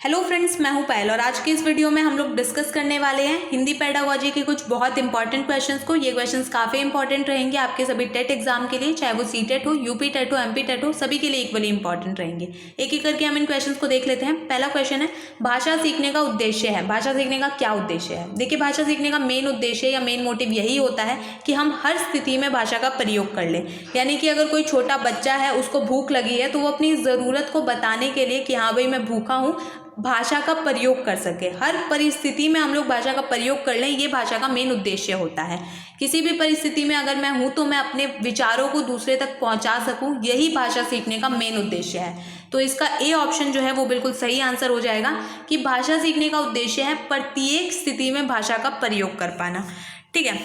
Hello friends, मैं हूं पायल और आज की इस वीडियो में हम लोग डिस्कस करने वाले हैं हिंदी पेडागोजी के कुछ बहुत इंपॉर्टेंट क्वेश्चंस को। ये क्वेश्चंस काफ़ी इंपॉर्टेंट रहेंगे आपके सभी टेट एग्जाम के लिए, चाहे वो सीटेट हो, यूपी टेट हो, एमपी टेट हो, सभी के लिए इक्वली इंपॉर्टेंट रहेंगे। एक एक करके हम इन क्वेश्चंस को देख लेते हैं। पहला क्वेश्चन है, भाषा सीखने का उद्देश्य है। भाषा सीखने का क्या उद्देश्य है? देखिए, भाषा सीखने का मेन उद्देश्य या मेन मोटिव यही होता है कि हम हर स्थिति में भाषा का प्रयोग कर लें। यानी कि अगर कोई छोटा बच्चा है, उसको भूख लगी है, तो वो अपनी ज़रूरत को बताने के लिए कि हाँ भाई मैं भूखा हूँ, भाषा का प्रयोग कर सके। हर परिस्थिति में हम लोग भाषा का प्रयोग कर लें, ये भाषा का मेन उद्देश्य होता है। किसी भी परिस्थिति में अगर मैं हूँ तो मैं अपने विचारों को दूसरे तक पहुँचा सकूँ, यही भाषा सीखने का मेन उद्देश्य है। तो इसका ए ऑप्शन जो है वो बिल्कुल सही आंसर हो जाएगा कि भाषा सीखने का उद्देश्य है प्रत्येक स्थिति में भाषा का प्रयोग कर पाना। ठीक है,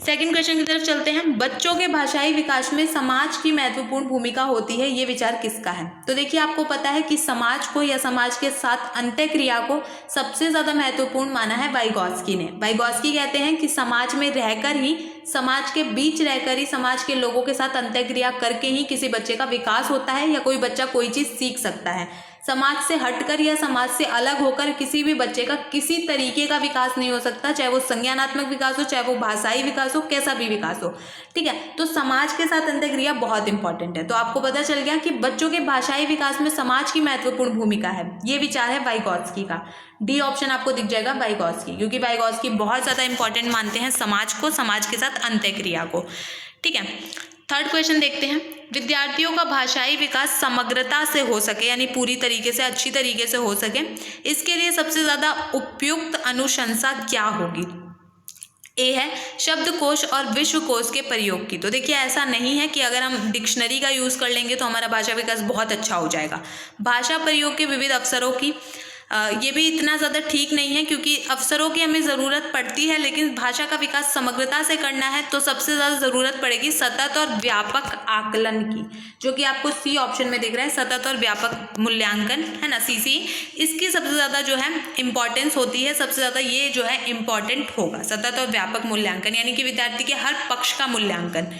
सेकंड क्वेश्चन की तरफ चलते हैं। बच्चों के भाषाई विकास में समाज की महत्वपूर्ण भूमिका होती है, ये विचार किसका है? तो देखिए, आपको पता है कि समाज को या समाज के साथ अंत्यक्रिया को सबसे ज़्यादा महत्वपूर्ण माना है वाइगॉस्की ने। वाइगॉस्की कहते हैं कि समाज में रहकर ही, समाज के बीच रहकर ही, समाज के लोगों के साथ अंत्यक्रिया करके ही किसी बच्चे का विकास होता है या कोई बच्चा कोई चीज़ सीख सकता है। समाज से हटकर या समाज से अलग होकर किसी भी बच्चे का किसी तरीके का विकास नहीं हो सकता, चाहे वो संज्ञानात्मक विकास हो, चाहे वो भाषाई विकास हो, कैसा भी विकास हो। ठीक है, तो समाज के साथ अंत्यक्रिया बहुत इंपॉर्टेंट है। तो आपको पता चल गया कि बच्चों के भाषाई विकास में समाज की महत्वपूर्ण भूमिका है। ये विचार है वाइगॉस्की का। डी ऑप्शन आपको दिख जाएगा वाइगॉस्की, क्योंकि वाइगॉस्की बहुत ज़्यादा इंपॉर्टेंट मानते हैं समाज को, समाज के साथ अंत्यक्रिया को। ठीक है, थर्ड क्वेश्चन देखते हैं। विद्यार्थियों का भाषाई विकास समग्रता से हो सके, यानी पूरी तरीके से, अच्छी तरीके से हो सके, इसके लिए सबसे ज़्यादा उपयुक्त अनुशंसा क्या होगी? ए है शब्दकोश और विश्वकोश के प्रयोग की। तो देखिए, ऐसा नहीं है कि अगर हम डिक्शनरी का यूज़ कर लेंगे तो हमारा भाषा विकास बहुत अच्छा हो जाएगा। भाषा प्रयोग के विविध अवसरों की ये भी इतना ज़्यादा ठीक नहीं है, क्योंकि अवसरों की हमें ज़रूरत पड़ती है, लेकिन भाषा का विकास समग्रता से करना है तो सबसे ज़्यादा ज़रूरत पड़ेगी सतत और व्यापक आकलन की, जो कि आपको सी ऑप्शन में दिख रहा है, सतत और व्यापक मूल्यांकन, है ना, सीसी। इसकी सबसे ज़्यादा जो है इंपॉर्टेंस होती है, सबसे ज़्यादा ये जो है इंपॉर्टेंट होगा, सतत और व्यापक मूल्यांकन, यानी कि विद्यार्थी के हर पक्ष का मूल्यांकन,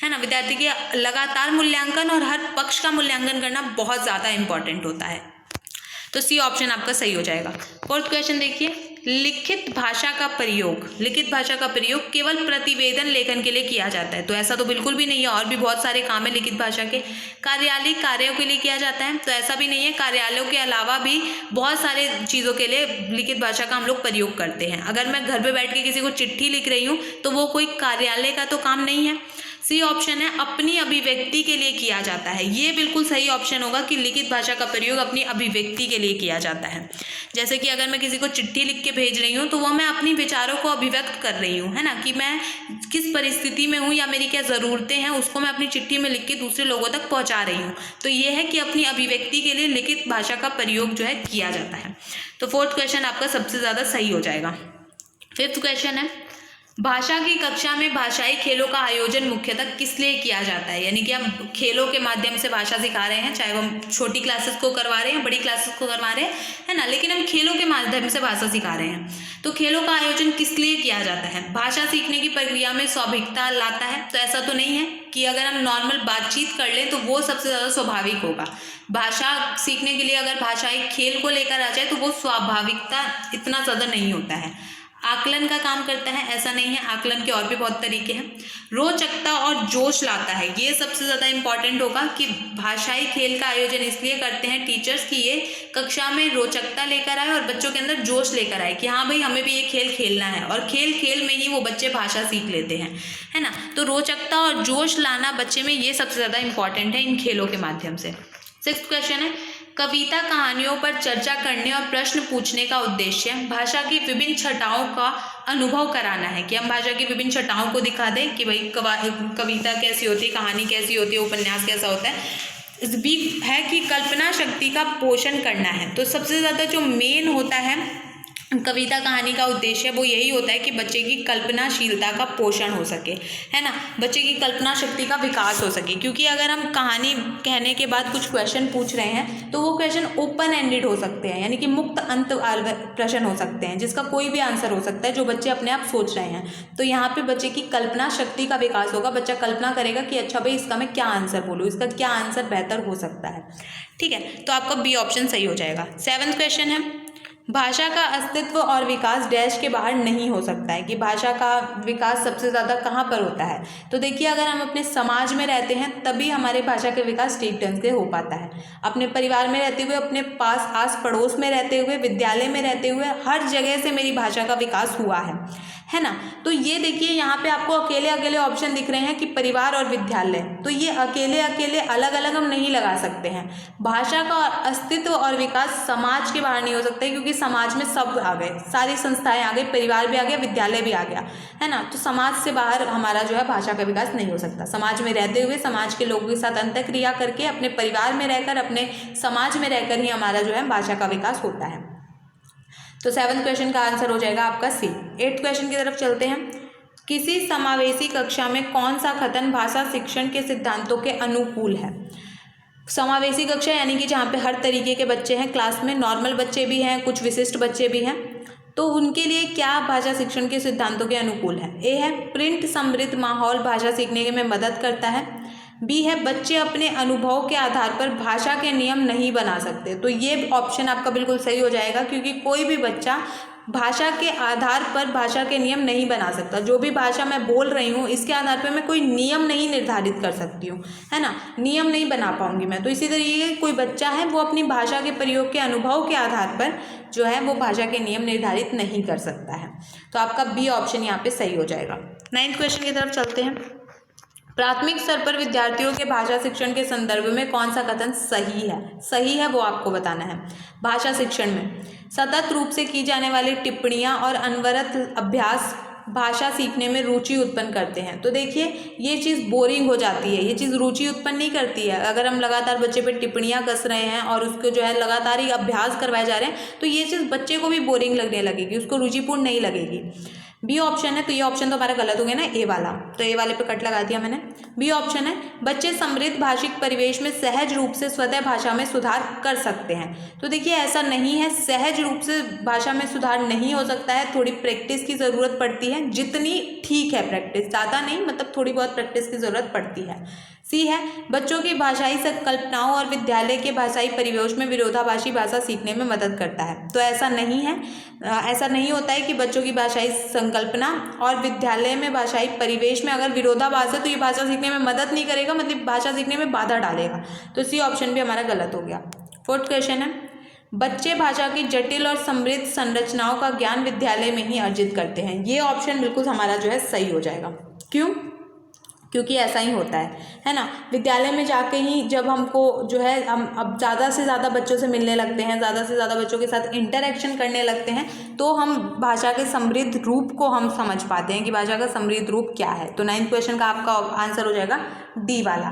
है ना, विद्यार्थी के लगातार मूल्यांकन और हर पक्ष का मूल्यांकन करना बहुत ज़्यादा इंपॉर्टेंट होता है। तो सी ऑप्शन आपका सही हो जाएगा। फोर्थ क्वेश्चन देखिए, लिखित भाषा का प्रयोग, लिखित भाषा का प्रयोग केवल प्रतिवेदन लेखन के लिए किया जाता है? तो ऐसा तो बिल्कुल भी नहीं है, और भी बहुत सारे काम है लिखित भाषा के। कार्यालयिक कार्यों के लिए किया जाता है? तो ऐसा भी नहीं है, कार्यालयों के अलावा भी बहुत सारे चीज़ों के लिए लिखित भाषा का हम लोग प्रयोग करते हैं। अगर मैं घर पर बैठ के किसी को चिट्ठी लिख रही हूँ तो वो कोई कार्यालय का तो काम नहीं है। सी ऑप्शन है अपनी अभिव्यक्ति के लिए किया जाता है। ये बिल्कुल सही ऑप्शन होगा कि लिखित भाषा का प्रयोग अपनी अभिव्यक्ति के लिए किया जाता है। जैसे कि अगर मैं किसी को चिट्ठी लिख के भेज रही हूँ तो वह मैं अपनी विचारों को अभिव्यक्त कर रही हूँ, है ना, कि मैं किस परिस्थिति में हूँ या मेरी क्या ज़रूरतें हैं, उसको मैं अपनी चिट्ठी में लिख के दूसरे लोगों तक पहुँचा रही हूँ। तो ये है कि अपनी अभिव्यक्ति के लिए लिखित भाषा का प्रयोग जो है किया जाता है। तो फोर्थ क्वेश्चन आपका सबसे ज़्यादा सही हो जाएगा। फिफ्थ क्वेश्चन है, भाषा की कक्षा में भाषाई खेलों का आयोजन मुख्यतः किस लिए किया जाता है? यानी कि हम खेलों के माध्यम से भाषा सिखा रहे हैं, चाहे वो हम छोटी क्लासेस को करवा रहे हैं, बड़ी क्लासेस को करवा रहे हैं, है ना, लेकिन हम खेलों के माध्यम से भाषा सिखा रहे हैं। तो खेलों का आयोजन किस लिए किया जाता है? भाषा सीखने की प्रक्रिया में स्वाभाविकता लाता है? तो ऐसा तो नहीं है कि अगर हम नॉर्मल बातचीत कर लें तो वो सबसे ज़्यादा स्वाभाविक होगा। भाषा सीखने के लिए अगर भाषाई खेल को लेकर आ जाए तो वो स्वाभाविकता इतना ज़्यादा नहीं होता है। आकलन का काम करता है? ऐसा नहीं है, आकलन के और भी बहुत तरीके हैं। रोचकता और जोश लाता है, ये सबसे ज़्यादा इंपॉर्टेंट होगा कि भाषाई खेल का आयोजन इसलिए करते हैं टीचर्स कि ये कक्षा में रोचकता लेकर आए और बच्चों के अंदर जोश लेकर आए कि हाँ भाई हमें भी ये खेल खेलना है, और खेल खेल में ही वो बच्चे भाषा सीख लेते हैं, है ना। तो रोचकता और जोश लाना बच्चे में, ये सबसे ज़्यादा इंपॉर्टेंट है इन खेलों के माध्यम से। सिक्स्थ क्वेश्चन है, कविता कहानियों पर चर्चा करने और प्रश्न पूछने का उद्देश्य भाषा की विभिन्न छटाओं का अनुभव कराना है, कि हम भाषा की विभिन्न छटाओं को दिखा दें कि भाई कविता कैसी होती है, कहानी कैसी होती है, उपन्यास कैसा होता है। भी है कि कल्पना शक्ति का पोषण करना है। तो सबसे ज़्यादा जो मेन होता है कविता कहानी का उद्देश्य वो यही होता है कि बच्चे की कल्पनाशीलता का पोषण हो सके, है ना, बच्चे की कल्पना शक्ति का विकास हो सके। क्योंकि अगर हम कहानी कहने के बाद कुछ क्वेश्चन पूछ रहे हैं तो वो क्वेश्चन ओपन एंडेड हो सकते हैं, यानी कि मुक्त अंत प्रश्न हो सकते हैं जिसका कोई भी आंसर हो सकता है जो बच्चे अपने आप सोच रहे हैं। तो यहाँ पे बच्चे की कल्पना शक्ति का विकास होगा, बच्चा कल्पना करेगा कि अच्छा भाई इसका मैं क्या आंसर बोलूँ, इसका क्या आंसर बेहतर हो सकता है। ठीक है, तो आपका बी ऑप्शन सही हो जाएगा। 7वां क्वेश्चन है, भाषा का अस्तित्व और विकास डैश के बाहर नहीं हो सकता है, कि भाषा का विकास सबसे ज़्यादा कहाँ पर होता है। तो देखिए, अगर हम अपने समाज में रहते हैं तभी हमारे भाषा का विकास ठीक ढंग से हो पाता है। अपने परिवार में रहते हुए, अपने पास आस पड़ोस में रहते हुए, विद्यालय में रहते हुए, हर जगह से मेरी भाषा का विकास हुआ है ना। तो ये देखिए यहाँ पे आपको अकेले अकेले ऑप्शन दिख रहे हैं कि परिवार और विद्यालय, तो ये अकेले अकेले अलग अलग हम नहीं लगा सकते हैं। भाषा का अस्तित्व और विकास समाज के बाहर नहीं हो सकता है, क्योंकि समाज में सब आ गए, सारी संस्थाएं आ गई, परिवार भी आ गया, विद्यालय भी आ गया, है ना। तो समाज से बाहर हमारा जो है भाषा का विकास नहीं हो सकता। समाज में रहते हुए, समाज के लोगों के साथ अंतःक्रिया करके, अपने परिवार में रहकर, अपने समाज में रहकर ही हमारा जो है भाषा का विकास होता है। तो 7वां क्वेश्चन का आंसर हो जाएगा आपका सी। 8वां क्वेश्चन की तरफ चलते हैं। किसी समावेशी कक्षा में कौन सा कथन भाषा शिक्षण के सिद्धांतों के अनुकूल है। समावेशी कक्षा यानी कि जहाँ पे हर तरीके के बच्चे हैं क्लास में, नॉर्मल बच्चे भी हैं, कुछ विशिष्ट बच्चे भी हैं, तो उनके लिए क्या भाषा शिक्षण के सिद्धांतों के अनुकूल है। ए है, प्रिंट समृद्ध माहौल भाषा सीखने में मदद करता है। बी है, बच्चे अपने अनुभव के आधार पर भाषा के नियम नहीं बना सकते। तो ये ऑप्शन आपका बिल्कुल सही हो जाएगा, क्योंकि कोई भी बच्चा भाषा के आधार पर भाषा के नियम नहीं बना सकता। जो भी भाषा मैं बोल रही हूँ इसके आधार पर मैं कोई नियम नहीं निर्धारित कर सकती हूँ, है ना, नियम नहीं बना पाऊंगी मैं। तो इसी तरीके कोई बच्चा है वो अपनी भाषा के प्रयोग के अनुभव के आधार पर जो है वो भाषा के नियम निर्धारित नहीं कर सकता है। तो आपका बी ऑप्शन यहाँ पे सही हो जाएगा। 9वां क्वेश्चन की तरफ चलते हैं। प्राथमिक स्तर पर विद्यार्थियों के भाषा शिक्षण के संदर्भ में कौन सा कथन सही है। सही है वो आपको बताना है। भाषा शिक्षण में सतत रूप से की जाने वाली टिप्पणियां और अनवरत अभ्यास भाषा सीखने में रुचि उत्पन्न करते हैं। तो देखिए ये चीज़ बोरिंग हो जाती है, ये चीज़ रुचि उत्पन्न नहीं करती है। अगर हम लगातार बच्चे पे टिप्पणियां कस रहे हैं और उसको जो है लगातार ही अभ्यास करवाए जा रहे हैं तो ये चीज़ बच्चे को भी बोरिंग लगने लगेगी, उसको रुचिपूर्ण नहीं लगेगी। बी ऑप्शन है, तो ये ऑप्शन तो हमारा गलत हो गया ना, ए वाला, तो ए वाले पे कट लगा दिया मैंने। बी ऑप्शन है, बच्चे समृद्ध भाषिक परिवेश में सहज रूप से स्वतः भाषा में सुधार कर सकते हैं। तो देखिए ऐसा नहीं है, सहज रूप से भाषा में सुधार नहीं हो सकता है, थोड़ी प्रैक्टिस की ज़रूरत पड़ती है, जितनी ठीक है प्रैक्टिस, ज़्यादा नहीं, मतलब थोड़ी बहुत प्रैक्टिस की ज़रूरत पड़ती है। सी है, बच्चों की भाषाई संकल्पनाओं और विद्यालय के भाषाई परिवेश में विरोधाभासी भाषा सीखने में मदद करता है। तो ऐसा नहीं है, ऐसा नहीं होता है कि बच्चों की भाषाई संकल्पना और विद्यालय में भाषाई परिवेश में अगर विरोधाभास है तो ये भाषा सीखने में मदद नहीं करेगा, मतलब भाषा सीखने में बाधा डालेगा। तो सी ऑप्शन भी हमारा गलत हो गया। 4वां क्वेश्चन है, बच्चे भाषा की जटिल और समृद्ध संरचनाओं का ज्ञान विद्यालय में ही अर्जित करते हैं। ये ऑप्शन बिल्कुल हमारा जो है सही हो जाएगा। क्यों? क्योंकि ऐसा ही होता है ना। विद्यालय में जाके ही जब हमको जो है हम अब ज़्यादा से ज़्यादा बच्चों से मिलने लगते हैं, ज़्यादा से ज़्यादा बच्चों के साथ इंटरेक्शन करने लगते हैं, तो हम भाषा के समृद्ध रूप को हम समझ पाते हैं कि भाषा का समृद्ध रूप क्या है। तो 9वां क्वेश्चन का आपका आंसर हो जाएगा डी वाला।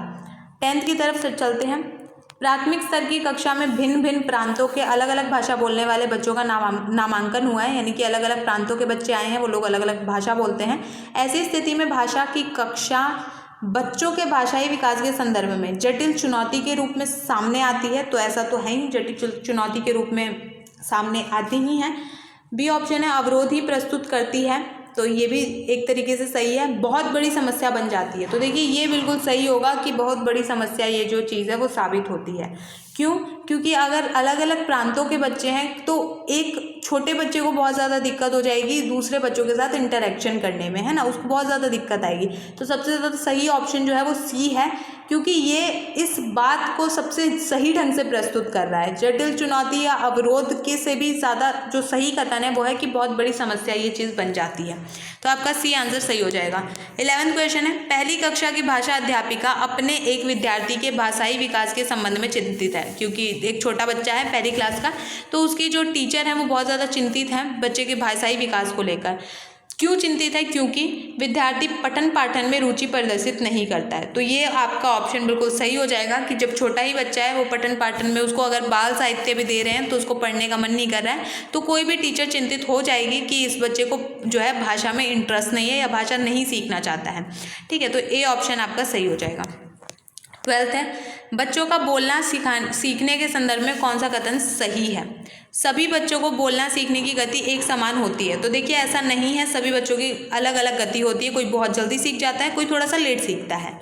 10th की तरफ चलते हैं। प्राथमिक स्तर की कक्षा में भिन्न भिन्न प्रांतों के अलग अलग भाषा बोलने वाले बच्चों का नामांकन हुआ है, यानी कि अलग अलग प्रांतों के बच्चे आए हैं, वो लोग अलग अलग भाषा बोलते हैं। ऐसी स्थिति में भाषा की कक्षा बच्चों के भाषाई विकास के संदर्भ में जटिल चुनौती के रूप में सामने आती है। तो ऐसा तो है ही, जटिल चुनौती के रूप में सामने आती ही हैं। बी ऑप्शन है, अवरोध ही प्रस्तुत करती है। तो ये भी एक तरीके से सही है। बहुत बड़ी समस्या बन जाती है, तो देखिए ये बिल्कुल सही होगा कि बहुत बड़ी समस्या ये जो चीज़ है वो साबित होती है। क्यों? क्योंकि अगर अलग अलग प्रांतों के बच्चे हैं तो एक छोटे बच्चे को बहुत ज़्यादा दिक्कत हो जाएगी दूसरे बच्चों के साथ इंटरेक्शन करने में, है ना, उसको बहुत ज़्यादा दिक्कत आएगी। तो सबसे ज़्यादा सही ऑप्शन जो है वो सी है, क्योंकि ये इस बात को सबसे सही ढंग से प्रस्तुत कर रहा है। जटिल चुनौती या अवरोध के से भी ज़्यादा जो सही कथन है वो है कि बहुत बड़ी समस्या ये चीज़ बन जाती है। तो आपका सी आंसर सही हो जाएगा। 11वां क्वेश्चन है, पहली कक्षा की भाषा अध्यापिका अपने एक विद्यार्थी के भाषाई विकास के संबंध में चिंतित है। क्योंकि एक छोटा बच्चा है पहली क्लास का, तो उसकी जो टीचर है वो बहुत ज़्यादा चिंतित है बच्चे के भाषाई विकास को लेकर। क्यों चिंतित है? क्योंकि विद्यार्थी पठन पाठन में रुचि प्रदर्शित नहीं करता है। तो ये आपका ऑप्शन बिल्कुल सही हो जाएगा कि जब छोटा ही बच्चा है वो पठन पाठन में, उसको अगर बाल साहित्य भी दे रहे हैं तो उसको पढ़ने का मन नहीं कर रहा है, तो कोई भी टीचर चिंतित हो जाएगी कि इस बच्चे को जो है भाषा में इंटरेस्ट नहीं है या भाषा नहीं सीखना चाहता है। ठीक है, तो ए ऑप्शन आपका सही हो जाएगा। 12th है, बच्चों का बोलना सीखने के संदर्भ में कौन सा कथन सही है? सभी बच्चों को बोलना सीखने की गति एक समान होती है। तो देखिए ऐसा नहीं है, सभी बच्चों की अलग अलग गति होती है। कोई बहुत जल्दी सीख जाता है, कोई थोड़ा सा लेट सीखता है।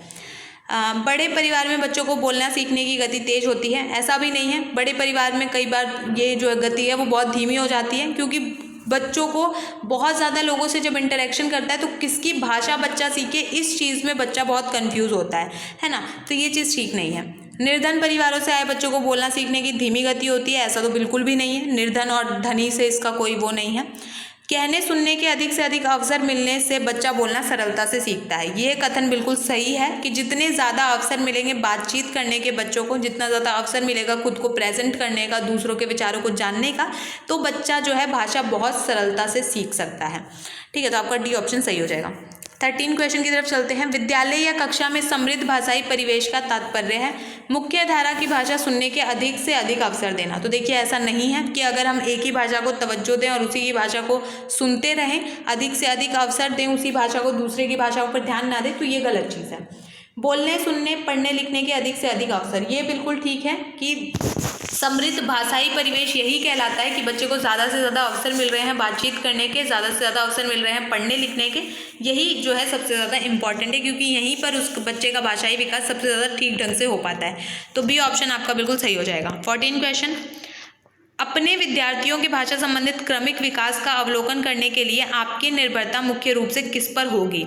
बड़े परिवार में बच्चों को बोलना सीखने की गति तेज होती है, ऐसा भी नहीं है। बड़े परिवार में कई बार ये जो गति है वो बहुत धीमी हो जाती है, क्योंकि बच्चों को बहुत ज़्यादा लोगों से जब इंटरेक्शन करता है तो किसकी भाषा बच्चा सीखे, इस चीज़ में बच्चा बहुत कंफ्यूज होता है ना। तो ये चीज़ ठीक नहीं है। निर्धन परिवारों से आए बच्चों को बोलना सीखने की धीमी गति होती है, ऐसा तो बिल्कुल भी नहीं है। निर्धन और धनी से इसका कोई वो नहीं है। कहने सुनने के अधिक से अधिक अवसर मिलने से बच्चा बोलना सरलता से सीखता है। ये कथन बिल्कुल सही है कि जितने ज़्यादा अवसर मिलेंगे बातचीत करने के बच्चों को, जितना ज़्यादा अवसर मिलेगा खुद को प्रेजेंट करने का, दूसरों के विचारों को जानने का, तो बच्चा जो है भाषा बहुत सरलता से सीख सकता है। ठीक है, तो आपका डी ऑप्शन सही हो जाएगा। 13 क्वेश्चन की तरफ चलते हैं। विद्यालय या कक्षा में समृद्ध भाषाई परिवेश का तात्पर्य है मुख्य धारा की भाषा सुनने के अधिक से अधिक अवसर देना। तो देखिए ऐसा नहीं है कि अगर हम एक ही भाषा को तवज्जो दें और उसी की भाषा को सुनते रहें, अधिक से अधिक अवसर दें उसी भाषा को, दूसरे की भाषाओं पर ध्यान ना दें, तो ये गलत चीज़ है। बोलने सुनने पढ़ने लिखने के अधिक से अधिक अवसर, ये बिल्कुल ठीक है कि समृद्ध भाषाई परिवेश यही कहलाता है कि बच्चे को ज़्यादा से ज़्यादा अवसर मिल रहे हैं बातचीत करने के, ज़्यादा से ज़्यादा अवसर मिल रहे हैं पढ़ने लिखने के। यही जो है सबसे ज़्यादा इंपॉर्टेंट है, क्योंकि यहीं पर उस बच्चे का भाषाई विकास सबसे ज़्यादा ठीक ढंग से हो पाता है। तो बी ऑप्शन आपका बिल्कुल सही हो जाएगा। 14 क्वेश्चन, अपने विद्यार्थियों के भाषा संबंधित क्रमिक विकास का अवलोकन करने के लिए आपकी निर्भरता मुख्य रूप से किस पर होगी?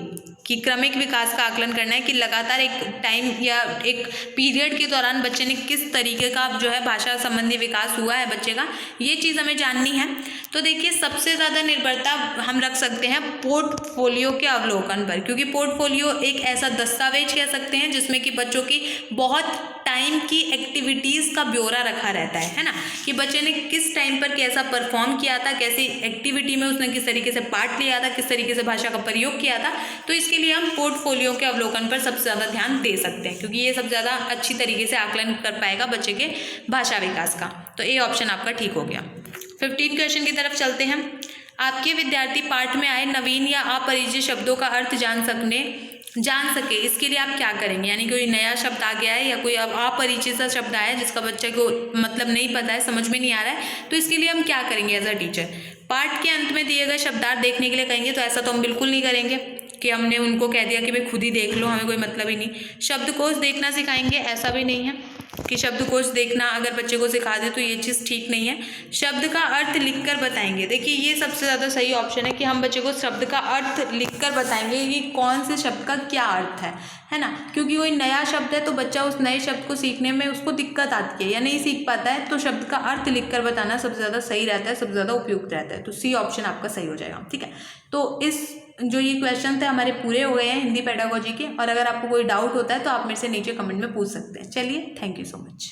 कि क्रमिक विकास का आकलन करना है कि लगातार एक टाइम या एक पीरियड के दौरान बच्चे ने किस तरीके का जो है भाषा संबंधी विकास हुआ है बच्चे का, ये चीज़ हमें जाननी है। तो देखिए सबसे ज़्यादा निर्भरता हम रख सकते हैं पोर्टफोलियो के अवलोकन पर, क्योंकि पोर्टफोलियो एक ऐसा दस्तावेज कह सकते हैं जिसमें कि बच्चों की बहुत टाइम की एक्टिविटीज़ का ब्यौरा रखा रहता है ना, कि बच्चे ने किस टाइम पर कैसा परफॉर्म किया था, कैसी एक्टिविटी में उसने किस तरीके से पार्ट लिया था, किस तरीके से भाषा का प्रयोग किया था। तो इसके लिए हम पोर्टफोलियो के अवलोकन पर सबसे ज़्यादा ध्यान दे सकते हैं, क्योंकि ये सबसे ज़्यादा अच्छी तरीके से आकलन कर पाएगा बच्चे के भाषा विकास का। तो ए ऑप्शन आपका ठीक हो गया। 15 क्वेश्चन की तरफ चलते हैं। आपके विद्यार्थी पाठ में आए नवीन या अपरिचित शब्दों का अर्थ जान सके, इसके लिए आप क्या करेंगे? यानी कोई नया शब्द आ गया है या कोई अपरिचित सा शब्द आया है जिसका बच्चे को मतलब नहीं पता है, समझ में नहीं आ रहा है, तो इसके लिए हम क्या करेंगे एज अ टीचर? पाठ के अंत में दिए गए शब्दार्थ देखने के लिए कहेंगे? तो ऐसा तो हम बिल्कुल नहीं करेंगे कि हमने उनको कह दिया कि भाई खुद ही देख लो, हमें कोई मतलब ही नहीं। शब्दकोश देखना सिखाएंगे? ऐसा भी नहीं है कि शब्दकोश देखना अगर बच्चे को सिखा दे तो ये चीज़ ठीक नहीं है। शब्द का अर्थ लिखकर बताएंगे? देखिए ये सबसे ज़्यादा सही ऑप्शन है कि हम बच्चे को शब्द का अर्थ लिखकर बताएंगे कि कौन से शब्द का क्या अर्थ है ना, क्योंकि कोई नया शब्द है तो बच्चा उस नए शब्द को सीखने में उसको दिक्कत आती है या नहीं सीख पाता है, तो शब्द का अर्थ लिखकर बताना सबसे ज़्यादा सही रहता है, सबसे ज़्यादा उपयुक्त रहता है। तो सी ऑप्शन आपका सही हो जाएगा। ठीक है, तो इस जो ये क्वेश्चन थे हमारे पूरे हो गए हैं हिंदी पेडागोजी के, और अगर आपको कोई डाउट होता है तो आप मेरे से नीचे कमेंट में पूछ सकते हैं। चलिए, थैंक यू सो मच।